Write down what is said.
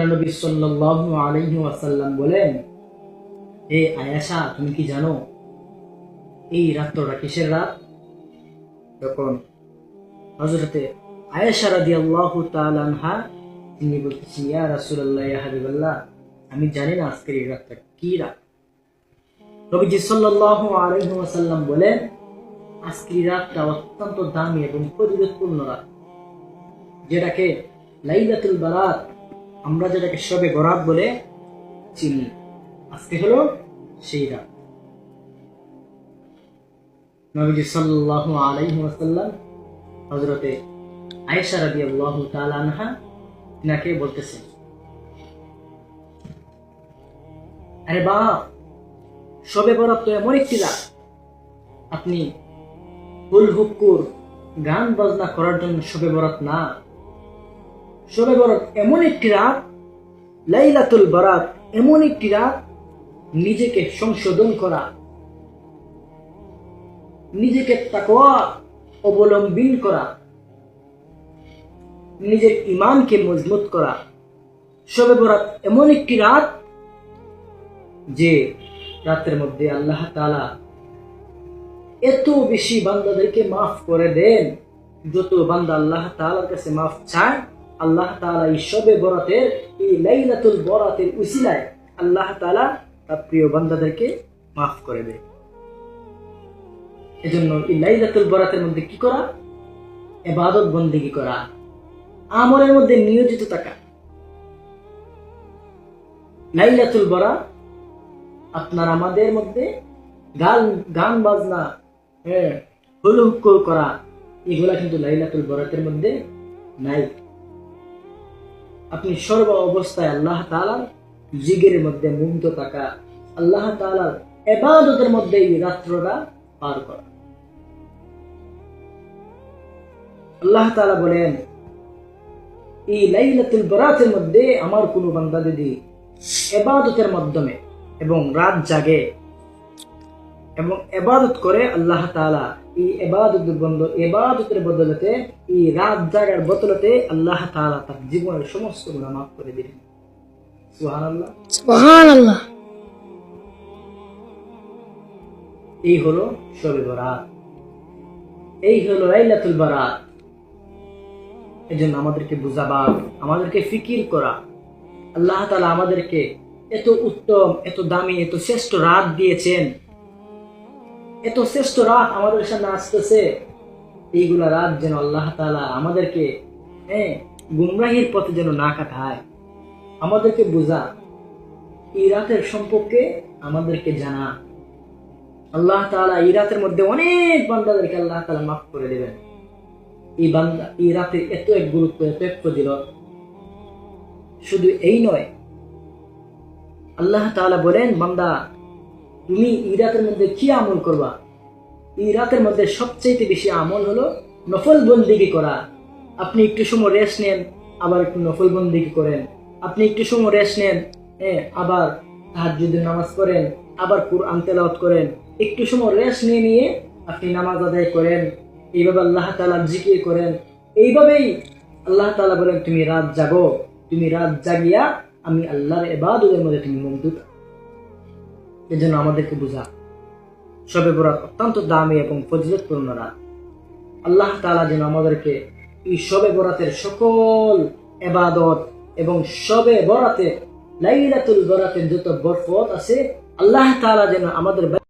আল্লাহর নবী সাল্লাল্লাহু আলাইহি ওয়াসাল্লাম বলেন, হে আয়েশা, তুমি কি জানো এই রাত্রটা কিসের রাত? তখন হযরতে আয়েশা রাদিয়াল্লাহু তাআলা আনহা তিনি বলতেছেন, ইয়া রাসূলুল্লাহ, ইয়া হাবিবাল্লাহ, আমি জানি না আজকের এই রাতটা কি রাত। নবীজি সাল্লাল্লাহু আলাইহি ওয়াসাল্লাম বলেন, আজকের রাতটা অত্যন্ত দামি এবং ফজিলতপূর্ণ রাত, যেটাকে লাইলাতুল বারাত, আমরা যেটাকে শবে বরাত বলে চিনি। আজকে হলো সেই রাত। নবীজি সাল্লাল্লাহু আলাইহি ওয়াসাল্লাম হযরতে আয়েশা রাদিয়াল্লাহু তাআলা আনহা তিনাকে বলতেছেন, আরে বাপ, শবে বরাত তো এমন একটি রাত, আপনি হুল হুক্কুর গান বাজনা করার জন্য শবে বরাত না। শবে বরাত এমন একটি রাত, লাইলাতুল বারাত এমন একটি রাত, নিজেকে সংশোধন করা, নিজেকে তাকওয়া অবলম্বন করা, নিজের ঈমানকে মজবুত করা। শবে বরাত এমন একটি রাত যে রাতের মধ্যে আল্লাহ তাআলা এত বেশি বান্দাদেরকে মাফ করে দেন, যত বান্দা আল্লাহ তাআলার কাছে মাফ চায়, আল্লাহ তাআলা এই শবে বরাতের, এই লাইলাতুল বরাতের উসিলায় আল্লাহ তাআলা তার প্রিয় বান্দাদেরকে মাফ করে দেয়। এজন্য এই লাইলাতুল বরাতের মধ্যে কি করা? ইবাদত বন্দেগী করা, আমলের মধ্যে নিয়োজিত থাকা। লাইলাতুল বরাত আপনার আমাদের মধ্যে গান বাজনা, হুল হুক্কুর করা, এগুলা কিন্তু লাইলাতুল বরাতের মধ্যে নাই। আপনি সর্ব অবস্থায় আল্লাহ তাআলার জিকিরের মধ্যে মুগ্ধ থাকা, আল্লাহ তাআলার ইবাদতের মধ্যে এই রাত্রটা পার করা। আল্লাহ তাআলা বলেন, এই লাইলাতুল বরাতের মধ্যে আমার কোন বান্দা যদি ইবাদতের মাধ্যমে এবং রাত জাগে এবং ইবাদত করে, আল্লাহ তাআলা এই ইবাদতের বদলতে, এই রাত জাগার বদলতে আল্লাহ তাআলা তার জীবনের সমস্ত গুনাহ মাফ করে দিবেন। সুবহানাল্লাহ, সুবহানাল্লাহ। এই হলো শবে বরাত, এই হলো লাইলাতুল বারাত। এজন্য আমাদেরকে বুঝাবা, আমাদেরকে ফিকির করা, আল্লাহ তাআলা আমাদেরকে এত উত্তম, এত দামি, এত শ্রেষ্ঠ রাত দিয়েছেন। এত শ্রেষ্ঠ রাত আমাদের সামনে আসতেছে, এইগুলা রাত যেন আল্লাহ তাআলা আমাদেরকে গুমরাহির পথে যেন না কাটায়। আমাদেরকে বুঝা, এই রাতের সম্পর্কে আমাদেরকে জানা। আল্লাহ তাআলা এই রাতের মধ্যে অনেক বান্দাদেরকে আল্লাহ তাআলা মাফ করে দেবেন। এই রাতের এত এক গুরুত্ব, এত এক ফজিলত। শুধু এই নয়, আল্লাহ তাআলা বলেন, বান্দা তুমি এই রাতের মধ্যে কি আমল করবা? এই রাতের মধ্যে সবচেয়ে বেশি আমল হলো নফল বন্দেগী করা। আপনি একটু সময় রেস্ট নেন, আবার একটু নফল বন্দেগী করেন। আপনি একটু সময় রেস্ট নেন, আবার তাহাজ্জুদের নামাজ করেন, আবার কুরআন তেলাওয়াত করেন। একটু সময় রেস্ট নিয়ে আপনি নামাজ আদায় করেন, এইভাবে আল্লাহ তাআলার জিকির করেন। এইভাবেই আল্লাহ তাআলা বলেন, তুমি রাত জাগো, তুমি রাত জাগিয়া আমি আল্লাহর ইবাদতের মধ্যে তুমি মুগ্ধ। এজন্য আমাদেরকে বুঝা, শবে বরাত অত্যন্ত দামি এবং ফজিলতপূর্ণ রাত। আল্লাহ তাআলা যেন আমাদেরকে এই শবে বরাতের সকল ইবাদত এবং শবে বরাতে, লাইলাতুল বরাতের যত বরকত আছে, আল্লাহ তাআলা যেন আমাদের